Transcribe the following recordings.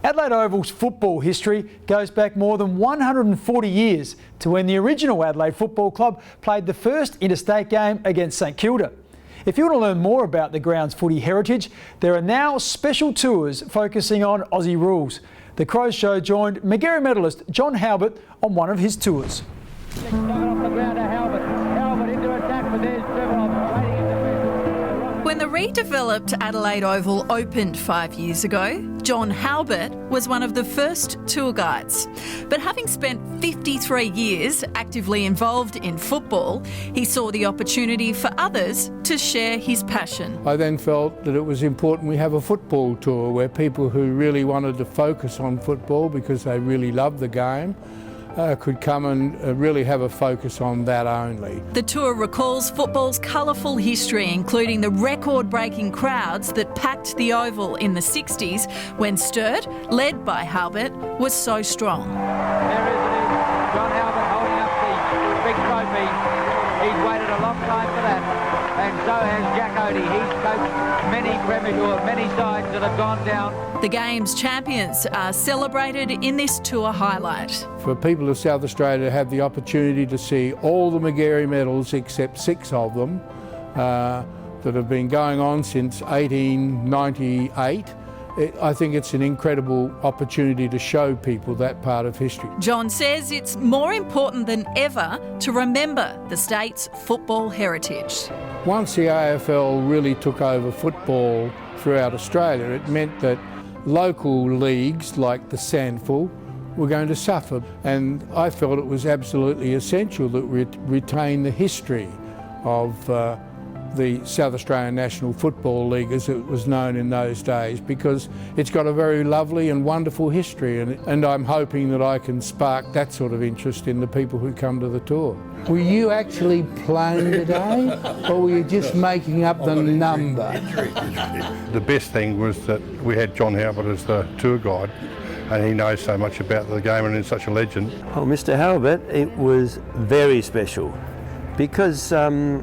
Adelaide Oval's football history goes back more than 140 years to when the original Adelaide Football Club played the first interstate game against St Kilda. If you want to learn more about the ground's footy heritage, there are now special tours focusing on Aussie rules. The Crows Show joined Magarey medalist John Halbert on one of his tours. Off the ground to Halbert. Halbert into attack, but there's Trevor waiting in the When the redeveloped Adelaide Oval opened 5 years ago, John Halbert was one of the first tour guides. But having spent 53 years actively involved in football, he saw the opportunity for others to share his passion. I then felt that it was important we have a football tour where people who really wanted to focus on football because they really loved the game could come and really have a focus on that only. The tour recalls football's colourful history, including the record-breaking crowds that packed the Oval in the 60s when Sturt, led by Halbert, was so strong. There is it, John Halbert holding up the big trophy. He's waited a long time for that, and so has Jack Odie. He's coached many Premiership, many sides that have gone down. The game's champions are celebrated in this tour highlight. For people of South Australia to have the opportunity to see all the Magarey medals except 6 of them that have been going on since 1898, I think it's an incredible opportunity to show people that part of history. John says it's more important than ever to remember the state's football heritage. Once the AFL really took over football throughout Australia, it meant that local leagues like the Sandful were going to suffer, and I felt it was absolutely essential that we retain the history of the South Australian National Football League as it was known in those days, because it's got a very lovely and wonderful history, and I'm hoping that I can spark that sort of interest in the people who come to the tour. Were you actually playing today, or were you just making up the number? The best thing was that we had John Halbert as the tour guide, and he knows so much about the game and is such a legend. Oh, Mr. Halbert, it was very special because I'm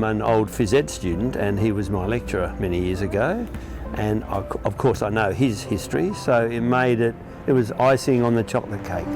an old phys ed student and he was my lecturer many years ago, and of course I know his history, so it was icing on the chocolate cake.